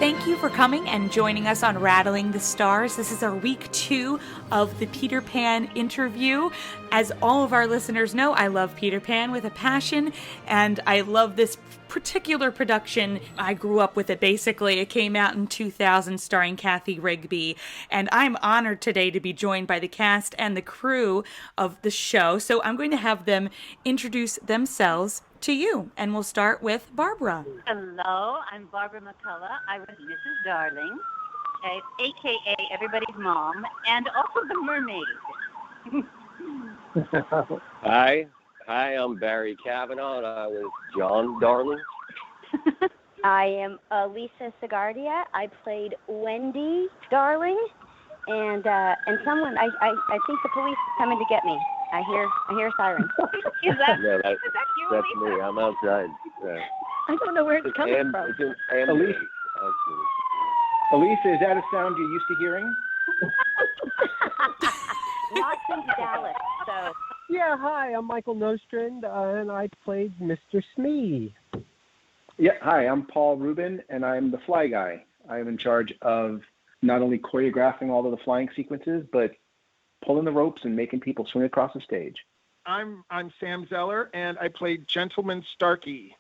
Thank you for coming and joining us on Rattling the Stars. This is our week 2 of the Peter Pan interview. As all of our listeners know, I love Peter Pan with a passion, and I love this particular production. I grew up with it, basically. It came out in 2000, starring Cathy Rigby, and I'm honored today to be joined by the cast and the crew of the show. So I'm going to have them introduce themselves to you, and we'll start with Barbara. Hello, I'm Barbara McCulloh. I was Mrs. Darling, a.k.a. everybody's mom, and also the mermaid. Hi, I'm Barry Cavanagh, and I was John Darling. I am Elisa Sagardia. I played Wendy Darling, and someone. I think the police is coming to get me. I hear sirens. Is that you, that's Elisa? me. I'm outside. I don't know where it's coming from. Elisa, is that a sound you're used to hearing? Not since Dallas, so. Yeah, hi, I'm Michael Nostrand, and I played Mr. Smee. Yeah, hi, I'm Paul Rubin, and I'm the fly guy. I am in charge of not only choreographing all of the flying sequences, but pulling the ropes and making people swing across the stage. I'm Sam Zeller, and I played Gentleman Starkey,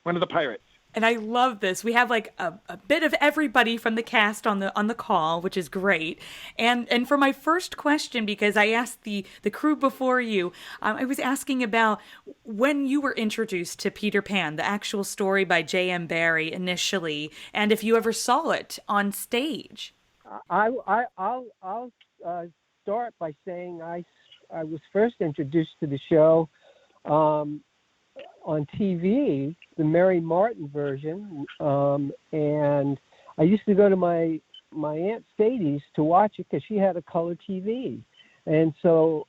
one of the pirates. And I love this. We have like a bit of everybody from the cast on the call, which is great. And for my first question, because I asked the crew before you, I was asking about when you were introduced to Peter Pan, the actual story by J.M. Barrie initially, and if you ever saw it on stage. I'll start by saying I was first introduced to the show on TV, the Mary Martin version, and I used to go to my Aunt Sadie's to watch it because she had a color TV, and so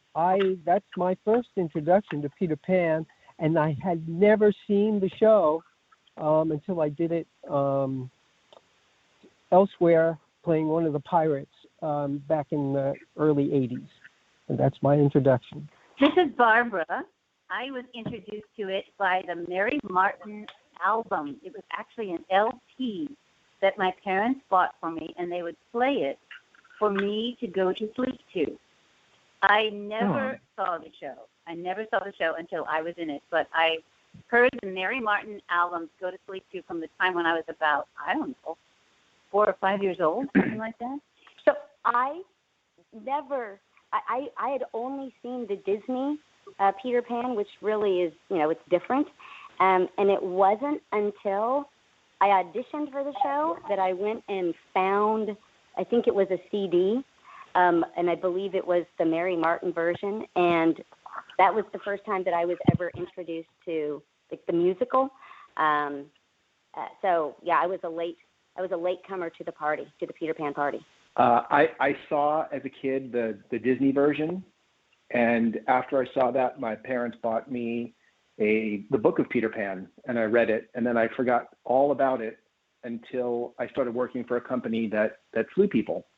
that's my first introduction to Peter Pan, and I had never seen the show until I did it elsewhere, playing one of the pirates back in the early 80s, and that's my introduction. This is Barbara. I was introduced to it by the Mary Martin album. It was actually an LP that my parents bought for me, and they would play it for me to go to sleep to. I never saw the show. I never saw the show until I was in it, but I heard the Mary Martin albums go to sleep to from the time when I was about, 4 or 5 years old, something like that. So I had only seen the Disney Peter Pan, which really is, it's different. And it wasn't until I auditioned for the show that I went and found, I think it was a CD, and I believe it was the Mary Martin version. And that was the first time that I was ever introduced to the musical. So yeah, I was a late comer to the party, to the Peter Pan party. I saw as a kid the Disney version, and after I saw that, my parents bought me the book of Peter Pan, and I read it, and then I forgot all about it until I started working for a company that flew people,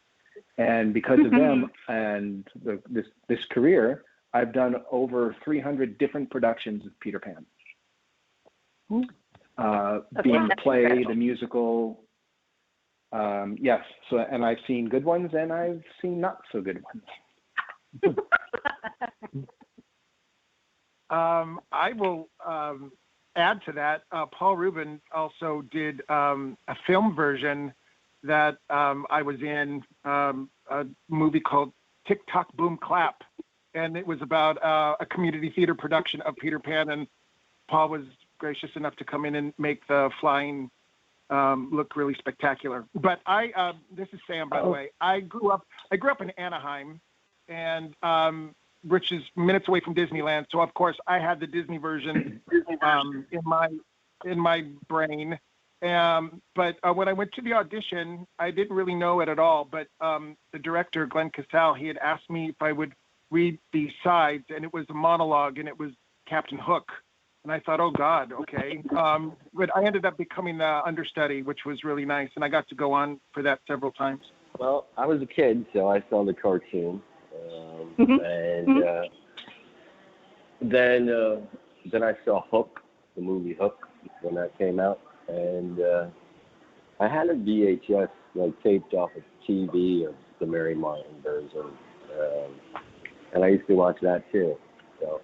and because of them and this career, I've done over 300 different productions of Peter Pan. Being the play, the musical. Yes. So, and I've seen good ones and I've seen not so good ones. I will add to that. Paul Rubin also did a film version that I was in, a movie called Tick Tock Boom Clap, and it was about a community theater production of Peter Pan, and Paul was gracious enough to come in and make the flying look really spectacular. But this is Sam, by the way. I grew up in Anaheim, and which is minutes away from Disneyland. So of course I had the Disney version in my brain. But when I went to the audition, I didn't really know it at all. But the director, Glenn Casal, he had asked me if I would read the sides, and it was a monologue, and it was Captain Hook. And I thought, oh God, okay. But I ended up becoming the understudy, which was really nice, and I got to go on for that several times. Well, I was a kid, so I saw the cartoon, and then I saw Hook, the movie Hook, when that came out, and I had a VHS taped off of TV of the Mary Martin version, and I used to watch that too. So,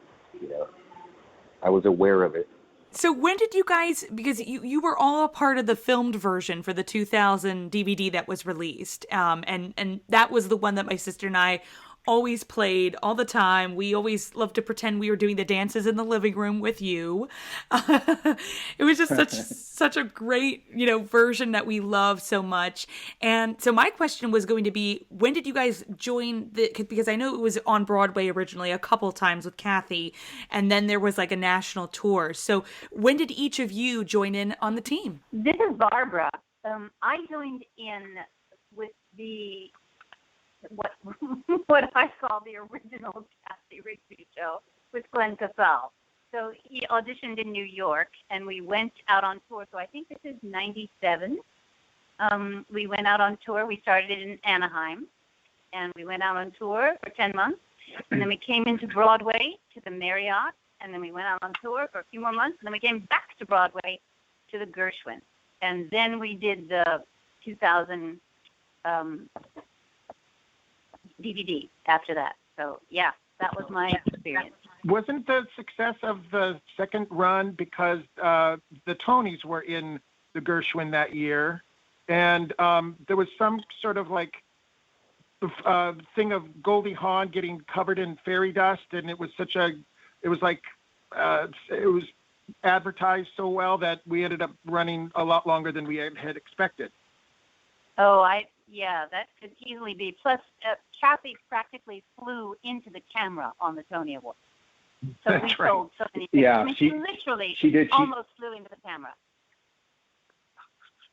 I was aware of it. So when did you guys, because you were all a part of the filmed version for the 2000 DVD that was released, and that was the one that my sister and I always played all the time. We always loved to pretend we were doing the dances in the living room with you. It was just such a great, version that we loved so much. And so my question was going to be, when did you guys join because I know it was on Broadway originally a couple times with Cathy, and then there was like a national tour. So when did each of you join in on the team? This is Barbara. I joined in with the what I call the original Cathy Rigby show with Glenn Casal. So he auditioned in New York, and we went out on tour. So I think this is 97. We went out on tour. We started in Anaheim, and we went out on tour for 10 months. And then we came into Broadway to the Marriott, and then we went out on tour for a few more months. And then we came back to Broadway to the Gershwin. And then we did the 2000 DVD after that. So, yeah, that was my experience. Wasn't the success of the second run because the Tonys were in the Gershwin that year, and there was some sort of thing of Goldie Hawn getting covered in fairy dust, and it was advertised so well that we ended up running a lot longer than we had expected. Oh, that could easily be. Plus, Cathy practically flew into the camera on the Tony Awards. So That's we right. sold so many things. Yeah, I mean, she almost flew into the camera.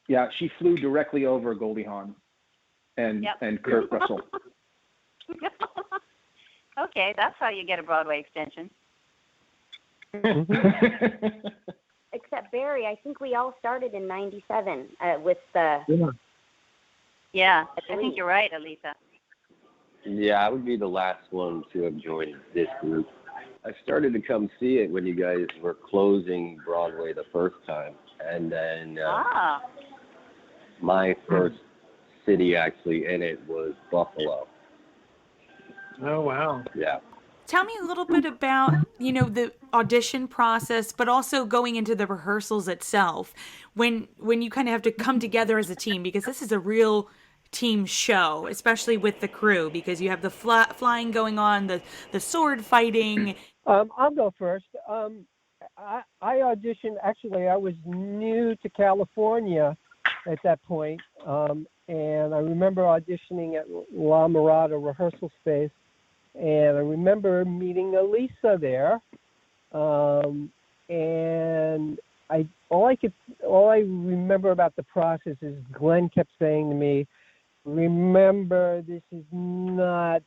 Yeah, she flew directly over Goldie Hawn and Kurt Russell. Okay, that's how you get a Broadway extension. Except Barry, I think we all started in 97 with the... Yeah, I think you're right, Elisa. Yeah, I would be the last one to have joined this group. I started to come see it when you guys were closing Broadway the first time. And then my first city actually in it was Buffalo. Oh, wow. Yeah. Tell me a little bit about, the audition process, but also going into the rehearsals itself, when you kind of have to come together as a team, because this is a real team show, especially with the crew, because you have the flying going on, the sword fighting. I'll go first. I auditioned, actually, I was new to California at that point, and I remember auditioning at La Mirada rehearsal space, and I remember meeting Elisa there, and all I remember about the process is Glenn kept saying to me, "Remember, this is a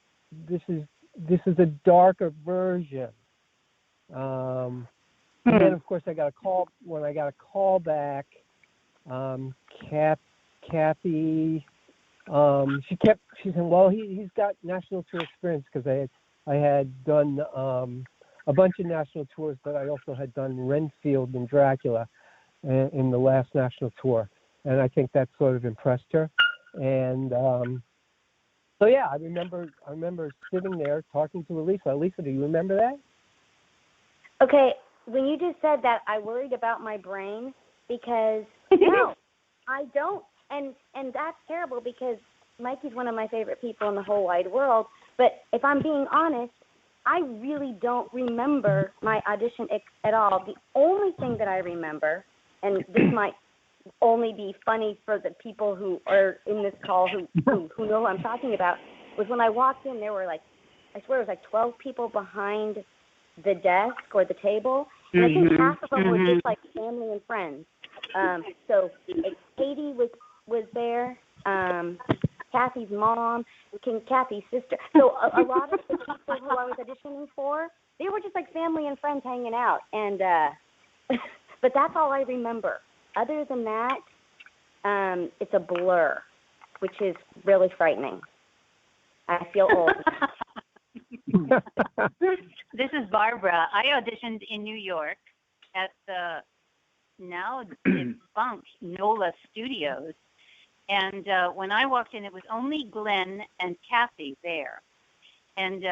darker version." And then, of course, I got a call. When I got a call back, Cathy, she said, "Well, he's got national tour experience," because I had done a bunch of national tours, but I also had done Renfield and Dracula in the last national tour, and I think that sort of impressed her. And so yeah, I remember sitting there talking to Elisa. Elisa, do you remember that? Okay, when you just said that, I worried about my brain because no, I don't. And that's terrible because Mikey's one of my favorite people in the whole wide world. But if I'm being honest, I really don't remember my audition at all. The only thing that I remember, and this might only be funny for the people who are in this call who know who I'm talking about, was when I walked in, there were I swear it was 12 people behind the desk or the table, and I think half of them were just family and friends. So Katie was there, Cathy's mom, Cathy's sister. So a lot of the people who I was auditioning for, they were just family and friends hanging out, and but that's all I remember. Other than that, it's a blur, which is really frightening. I feel old. This is Barbara. I auditioned in New York at the now defunct NOLA Studios. And when I walked in, it was only Glenn and Cathy there. And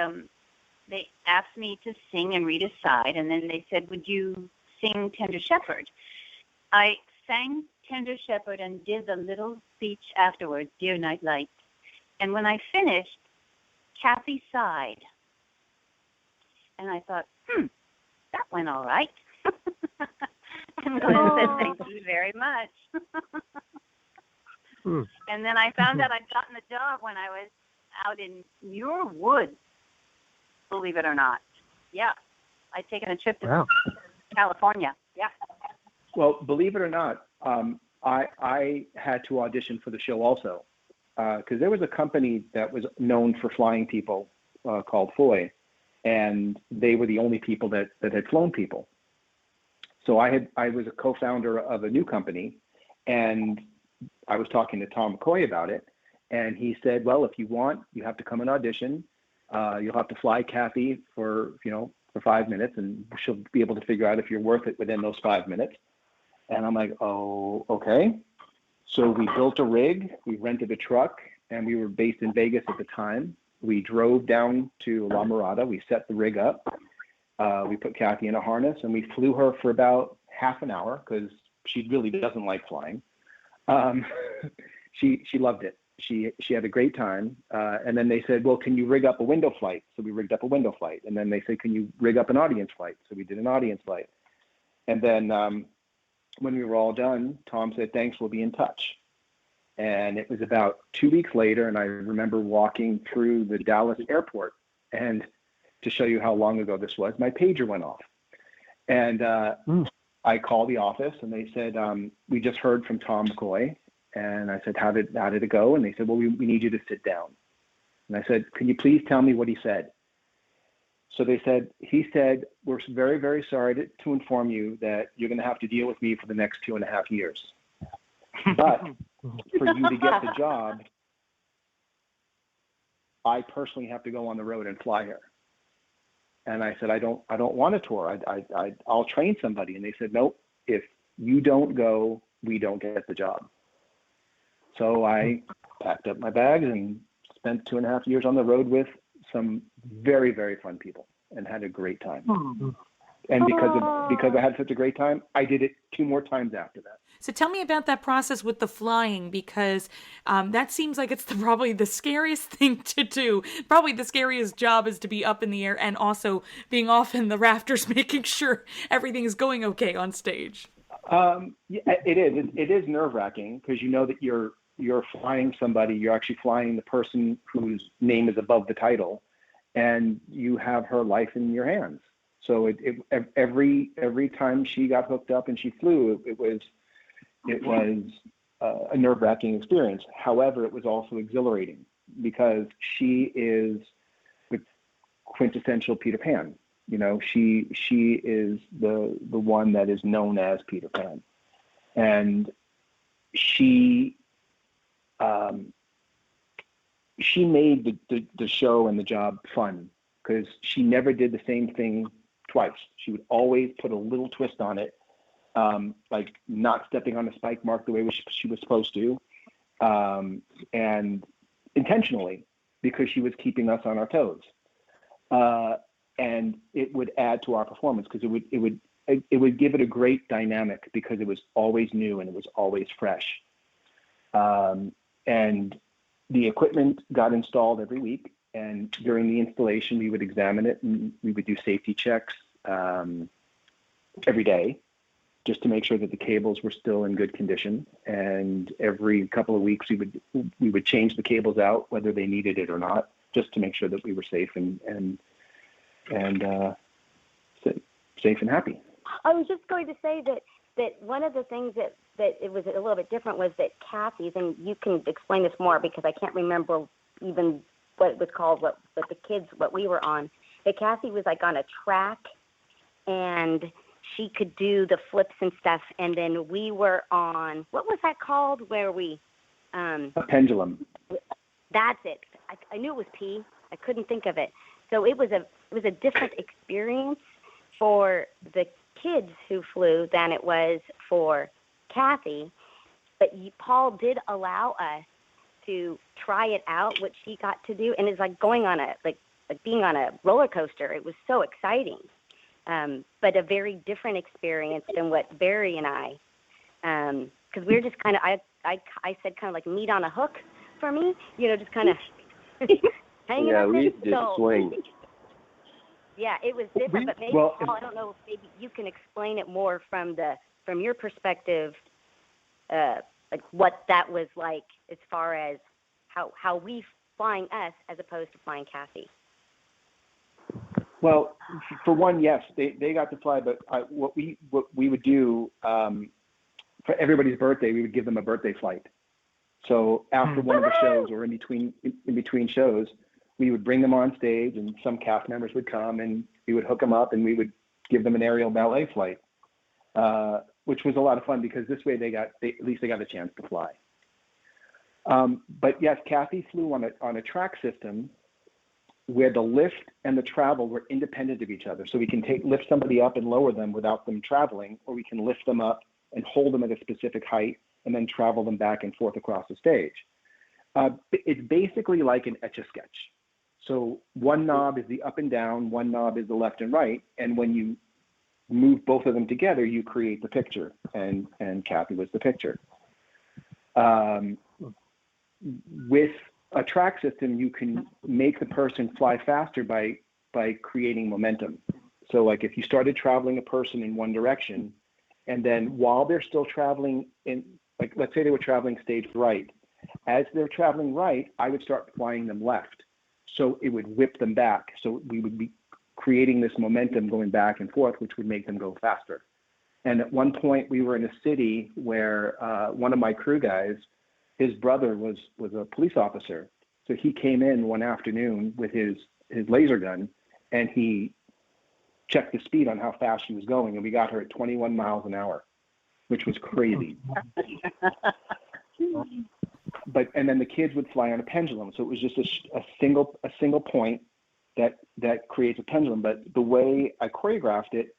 they asked me to sing and read a side, and then they said, would you sing Tender Shepherd? I sang Tender Shepherd and did the little speech afterwards, Dear Night Light. And when I finished, Cathy sighed. And I thought, that went all right. And Glenn said, thank you very much. And then I found out I'd gotten the job when I was out in Muir Woods, believe it or not. Yeah. I'd taken a trip to California. Yeah. Well, believe it or not, I had to audition for the show also, because there was a company that was known for flying people called Foy, and they were the only people that had flown people. So I was a co-founder of a new company, and I was talking to Tom McCoy about it, and he said, well, if you want, you have to come and audition. You'll have to fly Cathy for 5 minutes, and she'll be able to figure out if you're worth it within those 5 minutes. And I'm like, oh, okay. So we built a rig, we rented a truck, and we were based in Vegas at the time. We drove down to La Mirada, we set the rig up, we put Cathy in a harness, and we flew her for about half an hour because she really doesn't like flying. She loved it. She had a great time. And then they said, well, can you rig up a window flight? So we rigged up a window flight. And then they said, can you rig up an audience flight? So we did an audience flight. And then when we were all done, Tom said, thanks, we'll be in touch. And it was about 2 weeks later, and I remember walking through the Dallas airport, and to show you how long ago this was, my pager went off. And I called the office, and they said, we just heard from Tom McCoy. And I said, how did it go? And they said, well, we need you to sit down. And I said, can you please tell me what he said? So he said, we're very, very sorry to inform you that you're going to have to deal with me for the next 2.5 years. But for you to get the job, I personally have to go on the road and fly her. And I said, I don't want a tour. I'll train somebody. And they said, nope, if you don't go, we don't get the job. So I packed up my bags and spent 2.5 years on the road with some very, very fun people and had a great time. And because I had such a great time, I did it 2 more times after that. So tell me about that process with the flying, because that seems like it's probably the scariest thing to do. Probably the scariest job is to be up in the air and also being off in the rafters, making sure everything is going okay on stage. Yeah, it is. It is nerve-wracking because you know that you're flying somebody. You're actually flying the person whose name is above the title, and you have her life in your hands. So every time she got hooked up and she flew, it was a nerve-wracking experience. However, it was also exhilarating because she is the quintessential Peter Pan. You know, she is the one that is known as Peter Pan, and she made the show and the job fun because she never did the same thing twice. She would always put a little twist on it, like not stepping on a spike mark the way she was supposed to, and intentionally because she was keeping us on our toes. And it would add to our performance because it would give it a great dynamic because it was always new and it was always fresh. And the equipment got installed every week, and during the installation we would examine it and we would do safety checks every day just to make sure that the cables were still in good condition. And every couple of weeks we would change the cables out whether they needed it or not, just to make sure that we were safe and safe and happy. I was just going to say that one of the things that it was a little bit different was that Cathy's, and you can explain this more because I can't remember even what it was called, what we were on, that Cathy was like on a track and she could do the flips and stuff, and then we were on, what was that called, where we a pendulum. That's it. I knew it was P. I couldn't think of it. So it was a different experience for the kids who flew than it was for Cathy. But Paul did allow us to try it out, what she got to do, and it's like going on like being on a roller coaster. It was so exciting, but a very different experience than what Barry and I, because we were just kind of, I said kind of like meat on a hook for me, just kind of hanging out. Yeah, we did swing. Yeah, it was different, but maybe Paul, I don't know if maybe you can explain it more from your perspective, like what that was like as far as how we flying us as opposed to flying Cathy. Well, for one, yes, they got to fly, but what we would do for everybody's birthday, we would give them a birthday flight. So after one of the shows or in between shows, we would bring them on stage, and some cast members would come, and we would hook them up, and we would give them an aerial ballet flight, which was a lot of fun because this way at least they got a chance to fly. But yes, Cathy flew on a track system where the lift and the travel were independent of each other. So we can lift somebody up and lower them without them traveling, or we can lift them up and hold them at a specific height and then travel them back and forth across the stage. It's basically like an Etch-a-Sketch. So one knob is the up and down, one knob is the left and right, and when you move both of them together, you create the picture, and Cathy was the picture. With a track system, you can make the person fly faster by creating momentum. So like if you started traveling a person in one direction, and then while they're still traveling in, like let's say they were traveling stage right, as they're traveling right, I would start flying them left. So it would whip them back. So we would be creating this momentum going back and forth, which would make them go faster. And at one point we were in a city where one of my crew guys, his brother was a police officer. So he came in one afternoon with his laser gun, and he checked the speed on how fast she was going, and we got her at 21 miles an hour, which was crazy. And then the kids would fly on a pendulum. So it was just a single point that creates a pendulum. But the way I choreographed it,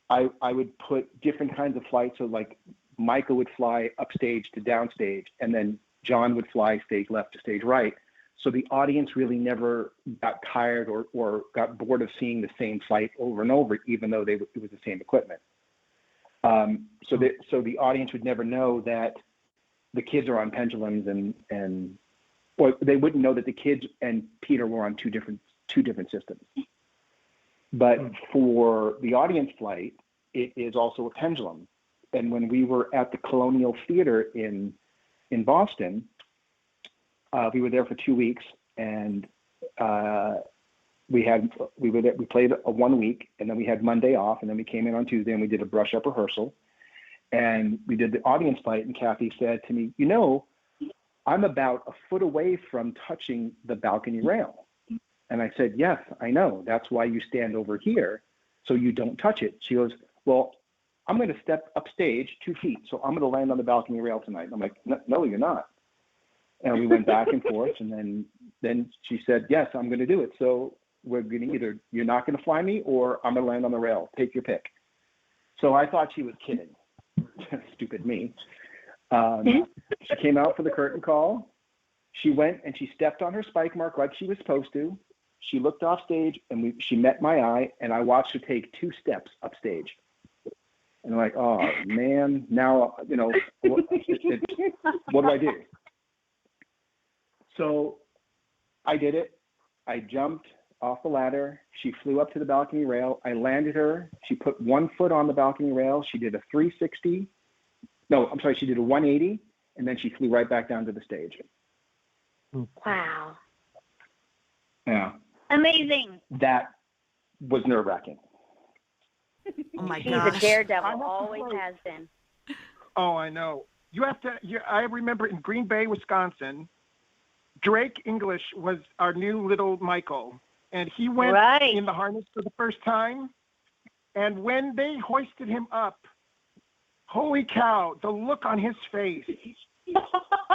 I would put different kinds of flights. So like Michael would fly upstage to downstage, and then John would fly stage left to stage right. So the audience really never got tired or got bored of seeing the same flight over and over, even though it was the same equipment. So the audience would never know that the kids are on pendulums, or they wouldn't know that the kids and Peter were on two different systems. But for the audience flight, it is also a pendulum. And when we were at the Colonial Theater in Boston, we were there for 2 weeks, and we played a 1 week, and then we had Monday off, and then we came in on Tuesday and we did a brush up rehearsal, and we did the audience flight. And Cathy said to me, I'm about a foot away from touching the balcony rail. And I said, yes, I know. That's why you stand over here so you don't touch it. She goes, well, I'm going to step upstage 2 feet, so I'm going to land on the balcony rail tonight. I'm like, no, you're not. And we went back and forth, and then she said, yes, I'm going to do it. So we're going to you're not going to fly me, or I'm going to land on the rail. Take your pick. So I thought she was kidding. Stupid me. She came out for the curtain call. She went and she stepped on her spike mark like she was supposed to. She looked off stage, and she met my eye, and I watched her take 2 steps upstage. And I'm like, oh man, now, what do I do? So I did it. I jumped off the ladder. She flew up to the balcony rail. I landed her. She put 1 foot on the balcony rail. She did a 360. No, I'm sorry. She did a 180, and then she flew right back down to the stage. Wow. Yeah. Amazing. That was nerve-wracking. Oh my She's gosh. a daredevil, always has been. Oh, I know. I remember in Green Bay, Wisconsin, Drake English was our new little Michael, and he went in the harness for the first time. And when they hoisted him up, holy cow, the look on his face.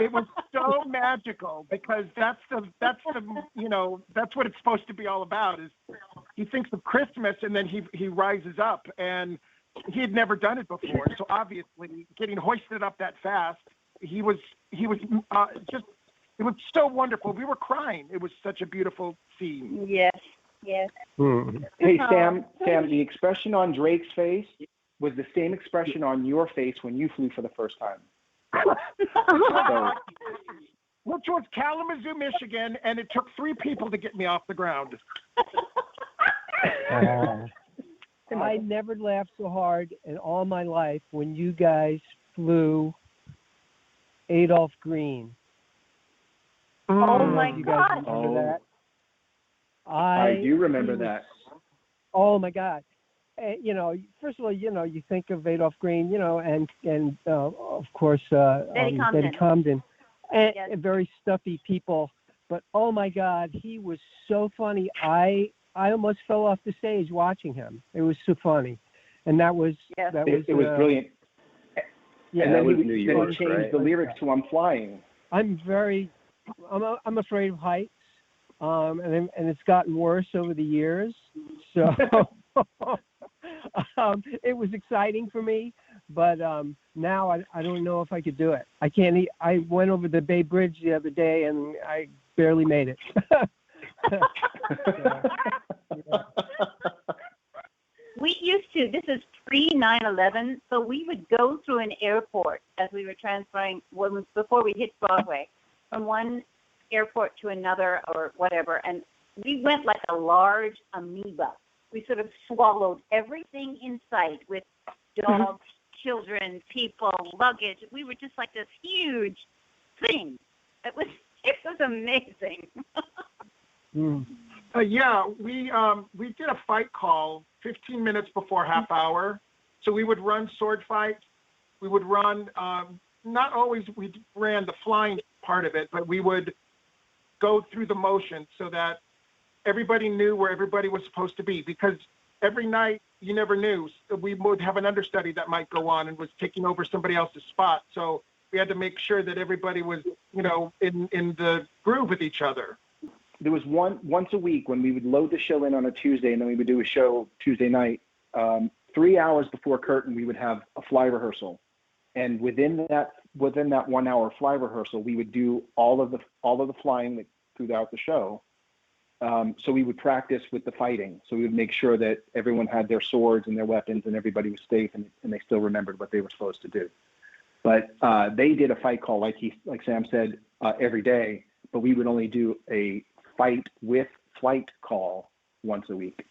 It was so magical, because that's what it's supposed to be all about. Is he thinks of Christmas, and then he rises up, and he had never done it before. So obviously, getting hoisted up that fast, he was just. It was so wonderful. We were crying. It was such a beautiful scene. Yes. Yes. Hey, Sam, the expression on Drake's face was the same expression on your face when you flew for the first time. So, Which was Kalamazoo, Michigan, and it took 3 people to get me off the ground. I never laughed so hard in all my life when you guys flew Adolph Green. Oh my You guys God. remember that? I do remember that. Oh my God! First of all, you think of Adolph Green, and of course Betty Comden, and Yes. very stuffy people. But oh my God, he was so funny. I almost fell off the stage watching him. It was so funny, and that was It was brilliant. Yeah, and then was he New York, changed right? the lyrics to "I'm flying." I'm afraid of heights, and it's gotten worse over the years. So it was exciting for me, but now I don't know if I could do it. I can't. I went over the Bay Bridge the other day, and I barely made it. We used to, this is pre-9/11, so we would go through an airport as we were transferring, before we hit Broadway, from one airport to another or whatever, and we went like a large amoeba. We sort of swallowed everything in sight with dogs, children, people, luggage. We were just like this huge thing. It was amazing. Yeah, we did a fight call 15 minutes before half hour. So we would run sword fights. We would run, not always we ran the flying part of it, but we would go through the motions so that everybody knew where everybody was supposed to be. Because every night you never knew. So we would have an understudy that might go on and was taking over somebody else's spot. So we had to make sure that everybody was, in the groove with each other. There was once a week when we would load the show in on a Tuesday, and then we would do a show Tuesday night. 3 hours before curtain, we would have a fly rehearsal, and within that 1 hour fly rehearsal, we would do all of the flying throughout the show. So we would practice with the fighting. So we would make sure that everyone had their swords and their weapons, and everybody was safe, and they still remembered what they were supposed to do. But they did a fight call, like Sam said, every day. But we would only do a fight with flight call once a week.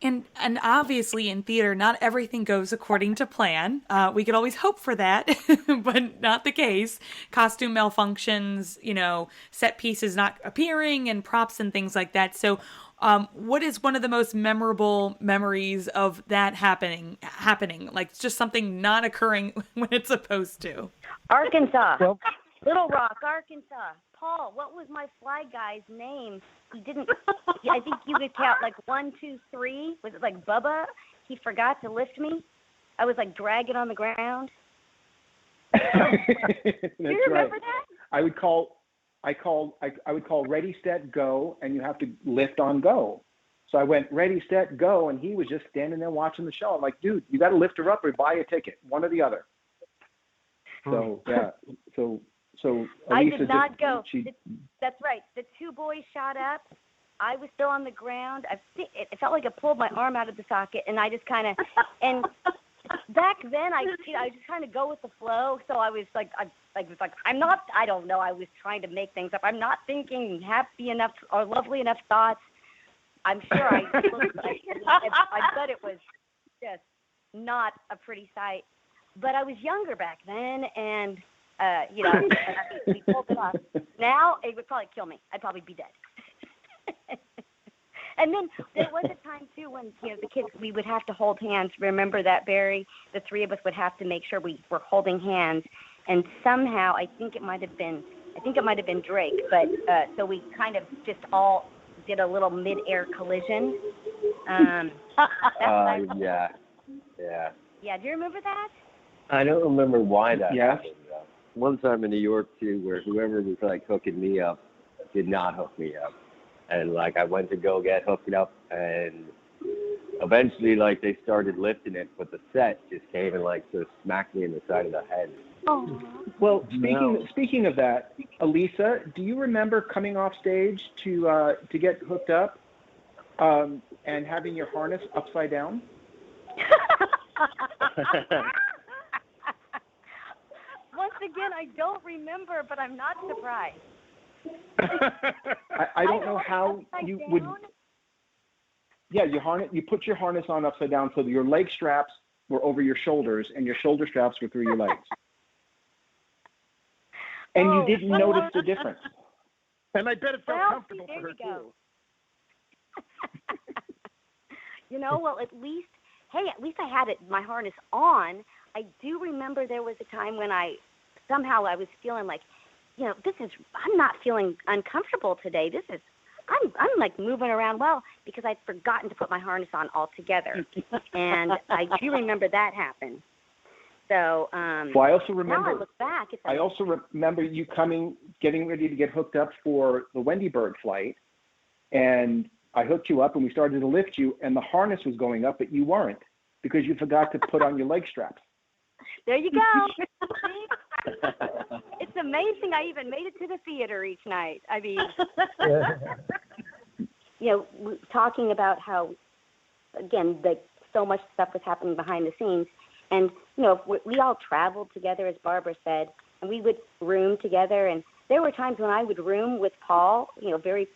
And obviously in theater, not everything goes according to plan. We could always hope for that, but not the case. Costume malfunctions, set pieces not appearing, and props and things like that. So what is one of the most memorable memories of that happening? Like just something not occurring when it's supposed to? Arkansas. Well, Little Rock, Arkansas. Paul, what was my fly guy's name? He didn't. I think you could count like 1, 2, 3. Was it like Bubba? He forgot to lift me. I was like dragging on the ground. That's Do you remember right. that? I would call ready, set, go, and you have to lift on go. So I went ready, set, go, and he was just standing there watching the show. I'm like, dude, you got to lift her up or buy a ticket, one or the other. So yeah, so Elisa I did not go. She, That's right. The 2 boys shot up. I was still on the ground. It felt like it pulled my arm out of the socket, and I just kind of. And back then, I just kind of go with the flow. So I was like, I'm not. I don't know. I was trying to make things up. I'm not thinking happy enough or lovely enough thoughts. I'm sure I looked like. I bet it was just not a pretty sight. But I was younger back then, and. We pulled it off. Now it would probably kill me. I'd probably be dead. And then there was a time too when the kids, we would have to hold hands. Remember that, Barry? The 3 of us would have to make sure we were holding hands. And somehow I think it might have been Drake. But so we kind of just all did a little mid-air collision. Yeah. Yeah. Do you remember that? I don't remember why that Yeah. happened. One time in New York too, where whoever was like hooking me up did not hook me up, and like I went to go get hooked up, and eventually, like, they started lifting it, but the set just came and, like, sort of smacked me in the side of the head. Oh. Well, speaking of that, Elisa, do you remember coming off stage to get hooked up and having your harness upside down? Once again, I don't remember, but I'm not surprised. I don't know how you would. Yeah, you put your harness on upside down so that your leg straps were over your shoulders and your shoulder straps were through your legs. And you didn't notice the difference. And I bet it felt comfortable for her, too. Well, at least I had my harness on. I do remember there was a time when I was feeling like, I'm not feeling uncomfortable today. I'm like moving around well because I'd forgotten to put my harness on altogether. And I do remember that happened. So, well, I also remember. Now I look back. I also remember you getting ready to get hooked up for the Wendy Bird flight, and I hooked you up, and we started to lift you, and the harness was going up, but you weren't because you forgot to put on your leg straps. There you go. It's amazing I even made it to the theater each night. I mean, talking about how, again, so much stuff was happening behind the scenes. And, we all traveled together, as Barbara said, and we would room together. And there were times when I would room with Paul, very,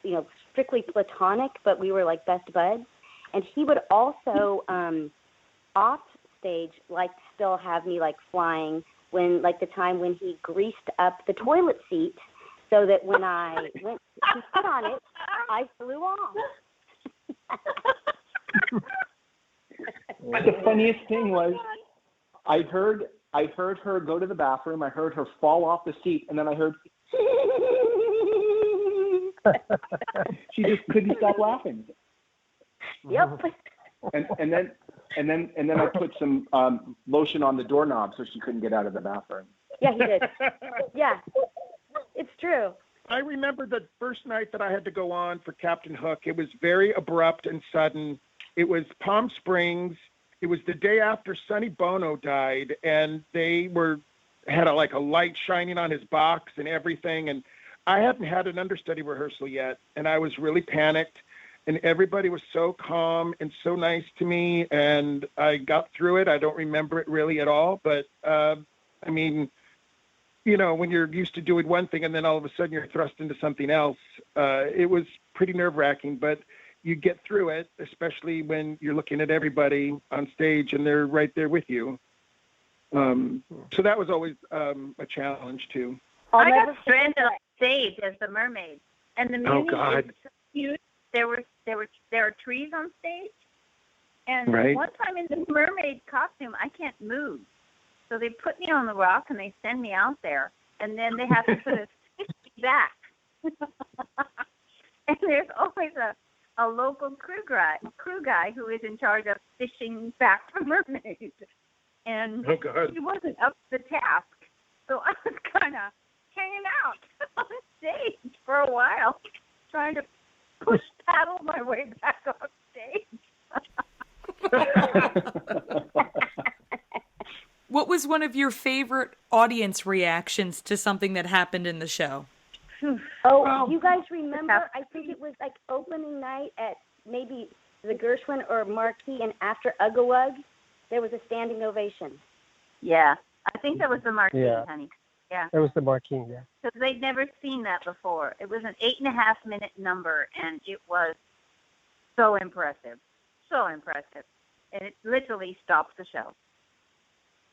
strictly platonic, but we were like best buds. And he would also, off stage, like still have me like flying when, like the time when he greased up the toilet seat so that when I went to put on it, I flew off. The funniest thing was, I heard her go to the bathroom. I heard her fall off the seat, and then I heard. She just couldn't stop laughing. Yep. And then I put some lotion on the doorknob so she couldn't get out of the bathroom. Yeah, he did. Yeah, it's true. I remember the first night that I had to go on for Captain Hook. It was very abrupt and sudden. It was Palm Springs. It was the day after Sonny Bono died, and they had a light shining on his box and everything. And I hadn't had an understudy rehearsal yet, and I was really panicked. And everybody was so calm and so nice to me, and I got through it. I don't remember it really at all, but when you're used to doing one thing and then all of a sudden you're thrust into something else, it was pretty nerve-wracking, but you get through it, especially when you're looking at everybody on stage and they're right there with you. So that was always a challenge too. I got stranded on stage as the mermaid, and the music is so cute. There are trees on stage, and one time in the mermaid costume, I can't move, so they put me on the rock and they send me out there, and then they have to put a fish back. And there's always a local crew guy who is in charge of fishing back the mermaid, and he wasn't up to the task, so I was kind of hanging out on stage for a while, trying to paddle my way back on stage. What was one of your favorite audience reactions to something that happened in the show? Oh, you guys remember? I think it was like opening night at maybe the Gershwin or Marquee, and after Ugawug, there was a standing ovation. Yeah, I think that was the Marquee, honey. Yeah. It was the Marquee, yeah. Because they'd never seen that before. It was an 8.5-minute number, and it was so impressive. So impressive. And it literally stopped the show.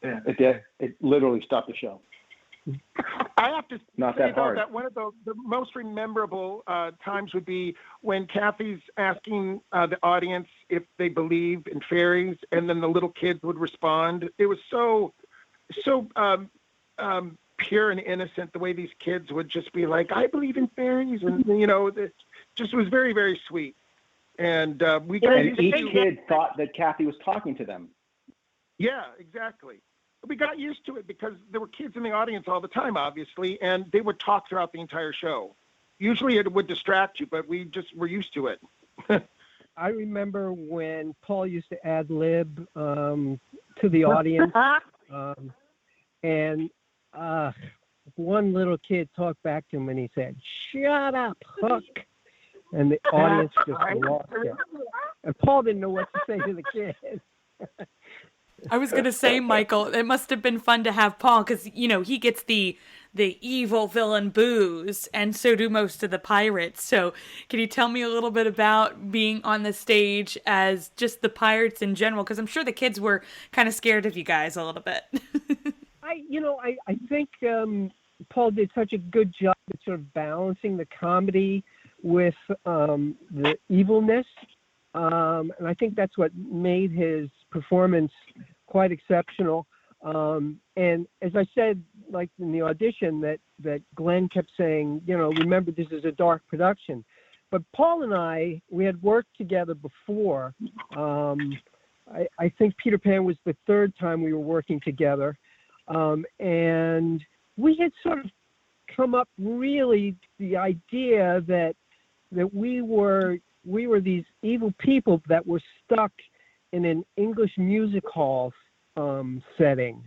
Yeah, it did. It literally stopped the show. I have to Not say, that hard. that one of the most memorable times would be when Cathy's asking the audience if they believe in fairies, and then the little kids would respond. It was so pure and innocent, the way these kids would just be like, I believe in fairies, and it just was very, very sweet. And each kid thought that Cathy was talking to them. Yeah, exactly. We got used to it because there were kids in the audience all the time, obviously, and they would talk throughout the entire show. Usually it would distract you, but we just were used to it. I remember when Paul used to ad lib to the audience, and one little kid talked back to him and he said, "Shut up, Hook," and the audience just lost it. And Paul didn't know what to say to the kid. I was going to say, Michael, it must have been fun to have Paul because, you know, he gets the evil villain booze, and so do most of the pirates. So can you tell me a little bit about being on the stage as just the pirates in general? Because I'm sure the kids were kind of scared of you guys a little bit. I think Paul did such a good job at sort of balancing the comedy with the evilness. And I think that's what made his performance quite exceptional. And as I said, like in the audition, that Glenn kept saying, remember, this is a dark production. But Paul and I, we had worked together before. I think Peter Pan was the third time we were working together. And we had sort of come up really the idea that we were these evil people that were stuck in an English music hall setting.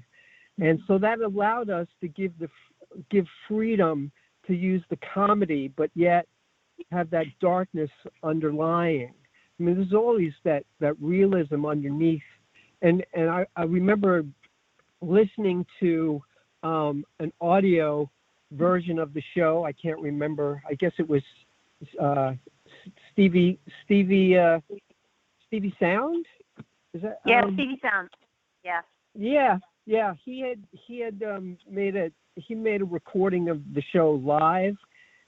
And so that allowed us to give freedom to use the comedy, but yet have that darkness underlying. I mean, there's always that realism underneath. And I remember listening to an audio version of the show. I can't remember. I guess it was Stevie Sound. Is that? Yeah, Stevie Sound. Yeah. Yeah. He had made a recording of the show live,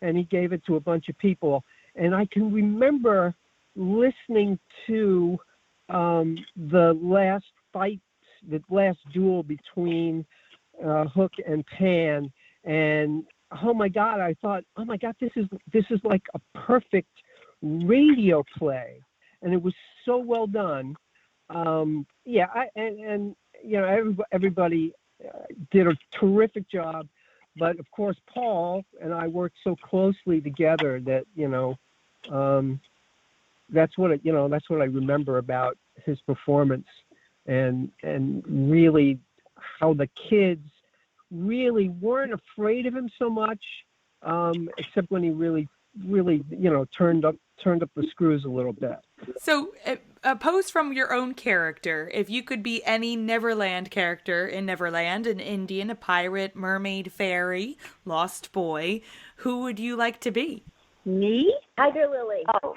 and he gave it to a bunch of people. And I can remember listening to the last fight, the last duel between Hook and Pan, and oh my God, I thought, oh my God, this is like a perfect radio play, and it was so well done. Everybody did a terrific job, but of course Paul and I worked so closely together that that's what I remember about his performance, and really how the kids really weren't afraid of him so much, except when he really turned up the screws a little bit. So, pose from your own character. If you could be any Neverland character in Neverland, an Indian, a pirate, mermaid, fairy, lost boy, who would you like to be? Me? Tiger Lily. Oh,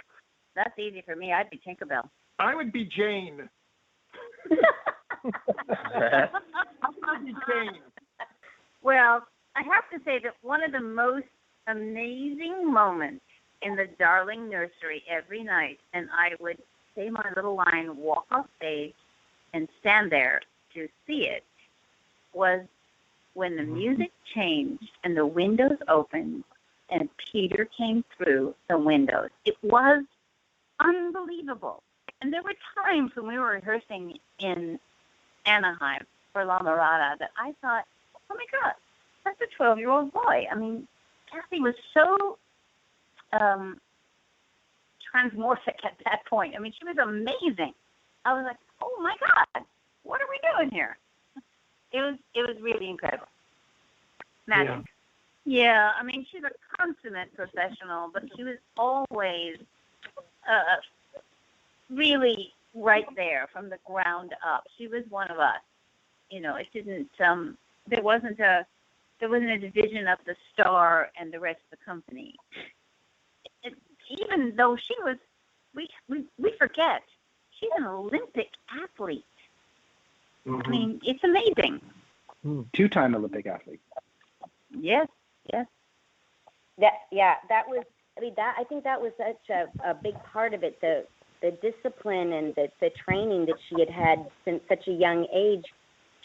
that's easy for me. I'd be Tinkerbell. I would be Jane. Well, I have to say that one of the most amazing moments in the Darling Nursery every night, and I would say my little line, walk off stage, and stand there to see it, was when the music changed and the windows opened and Peter came through the windows. It was unbelievable. And there were times when we were rehearsing in Anaheim for La Mirada that I thought, oh my God, that's a 12-year-old boy. I mean, Cathy was so transmorphic at that point. I mean, she was amazing. I was like, oh my God, what are we doing here? It was really incredible. Magic. Yeah, I mean, she's a consummate professional, but she was always really right there from the ground up. She was one of us. It didn't. There wasn't a division of the star and the rest of the company. Even though she was, we forget, she's an Olympic athlete. Mm-hmm. I mean, it's amazing. 2-time Olympic athlete. Yes. That was. I mean, I think that was such a big part of it. The discipline and the training that she had since such a young age.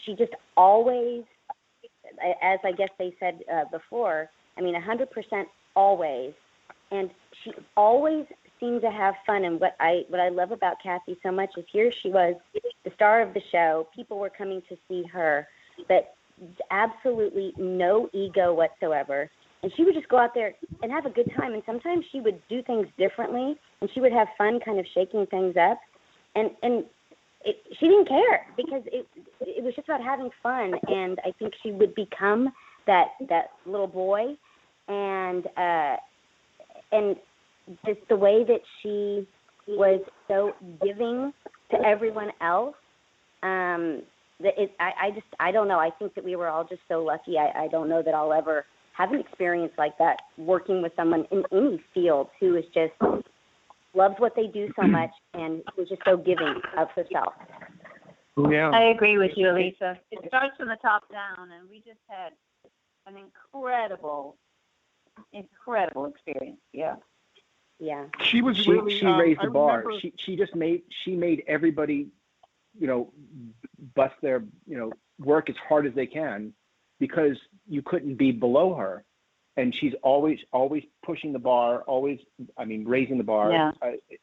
She just always, as I guess they said before, I mean, 100% always. And she always seemed to have fun. And what I love about Cathy so much is here she was, the star of the show. People were coming to see her, but absolutely no ego whatsoever. And she would just go out there and have a good time. And sometimes she would do things differently, and she would have fun kind of shaking things up. And she didn't care because it was just about having fun. And I think she would become that little boy. And just the way that she was so giving to everyone else, I don't know. I think that we were all just so lucky. I don't know that I'll ever have an experience like that, working with someone in any field who is just loves what they do so much and was just so giving of herself. Yeah. I agree with you, Elisa. It starts from the top down, and we just had an incredible experience. Yeah. Yeah. She raised the bar. She made everybody, bust their, work as hard as they can, because you couldn't be below her. And she's always pushing the bar, raising the bar. Yeah.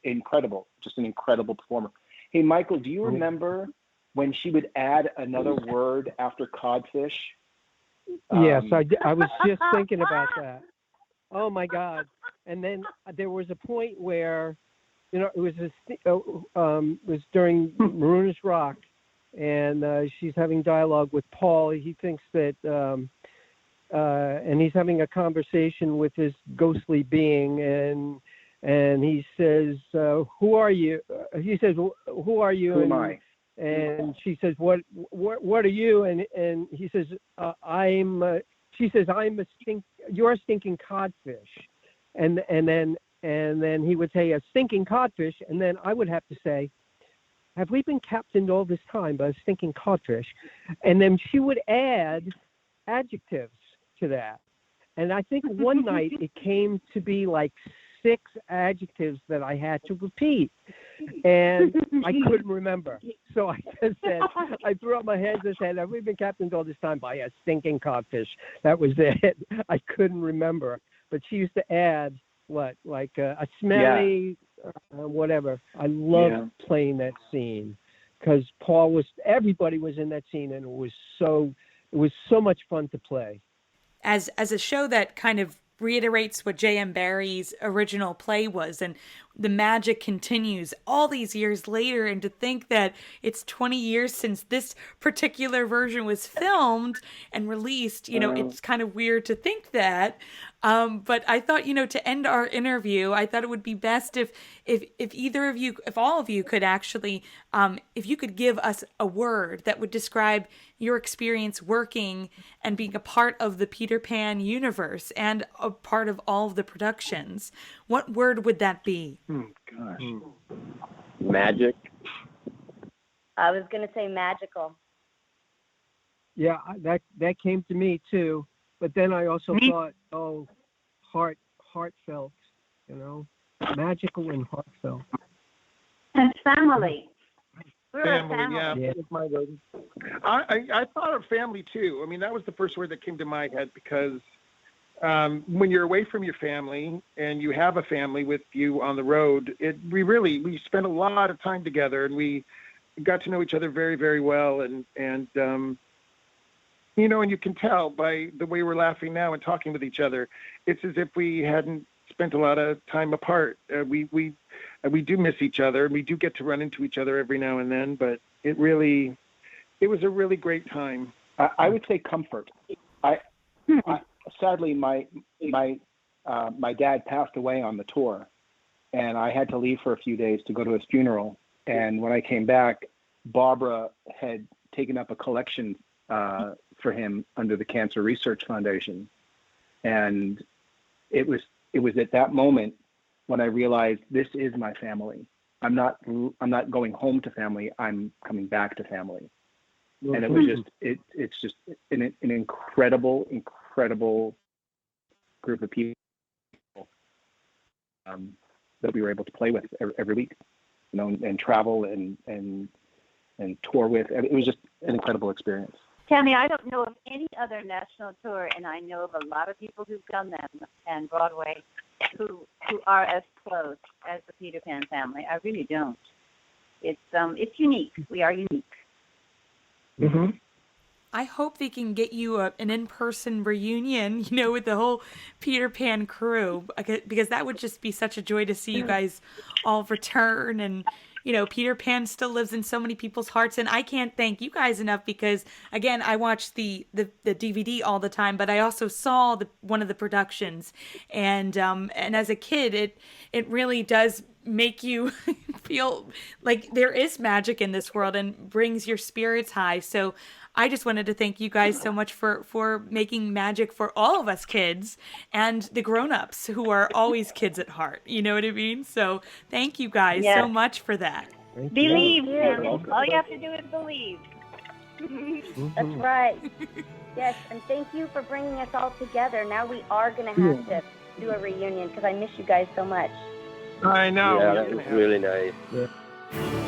Incredible. Just an incredible performer. Hey, Michael, do you remember when she would add another word after codfish? Yes, I was just thinking about that. Oh my God! And then there was a point where, it was during Marooners Rock, and she's having dialogue with Paul. He thinks that, and he's having a conversation with this ghostly being, and he says, "Who are you?" He says, "Who are you?" Who am I? And she says, "What are you?" And he says, She says, "You're a stinking codfish," and then he would say, "A stinking codfish," and then I would have to say, "Have we been captained all this time by a stinking codfish?" And then she would add adjectives to that, and I think one night it came to be like 6 adjectives that I had to repeat, and I couldn't remember. So I just said, I threw up my hands and said, "Have we been captained all this time by a stinking codfish?" That was it. I couldn't remember. But she used to add, a smelly, whatever. I loved playing that scene because everybody was in that scene, and it was so much fun to play. As a show that kind of reiterates what J.M. Barrie's original play was, and the magic continues all these years later, and to think that it's 20 years since this particular version was filmed and released, it's kind of weird to think that. But I thought, to end our interview, I thought it would be best if either of you, if all of you could actually, if you could give us a word that would describe your experience working and being a part of the Peter Pan universe and a part of all of the productions. What word would that be? Oh, gosh. Magic. I was going to say magical. Yeah, that came to me too. But then I also thought, heartfelt, magical and heartfelt. And family. We're a Family, family. yeah. That's my word. I thought of family too. I mean, that was the first word that came to my head because when you're away from your family and you have a family with you on the road, we spent a lot of time together, and we got to know each other very, very well, and you can tell by the way we're laughing now and talking with each other, it's as if we hadn't spent a lot of time apart. We do miss each other, and we do get to run into each other every now and then, but it was a really great time. I would say comfort. Sadly, my dad passed away on the tour, and I had to leave for a few days to go to his funeral. And when I came back, Barbara had taken up a collection for him under the Cancer Research Foundation, and it was at that moment when I realized this is my family. I'm not going home to family. I'm coming back to family. And it was it's just an incredible group of people that we were able to play with every week, and travel and tour with. It was just an incredible experience. Tammy, I don't know of any other national tour, and I know of a lot of people who've done them and Broadway who are as close as the Peter Pan family. I really don't. It's unique. We are unique. Mm-hmm. I hope they can get you an in-person reunion, with the whole Peter Pan crew, because that would just be such a joy to see you guys all return. And Peter Pan still lives in so many people's hearts, and I can't thank you guys enough because, again, I watched the DVD all the time, but I also saw one of the productions, and as a kid, it really does make you feel like there is magic in this world and brings your spirits high. So I just wanted to thank you guys so much for making magic for all of us kids and the grown-ups who are always kids at heart. You know what I mean? So thank you guys so much for that. Believe, Tammy. All you have to do is believe. That's right. Yes, and thank you for bringing us all together. Now we are going to have to do a reunion because I miss you guys so much. I know. Yeah, that was really nice. Yeah.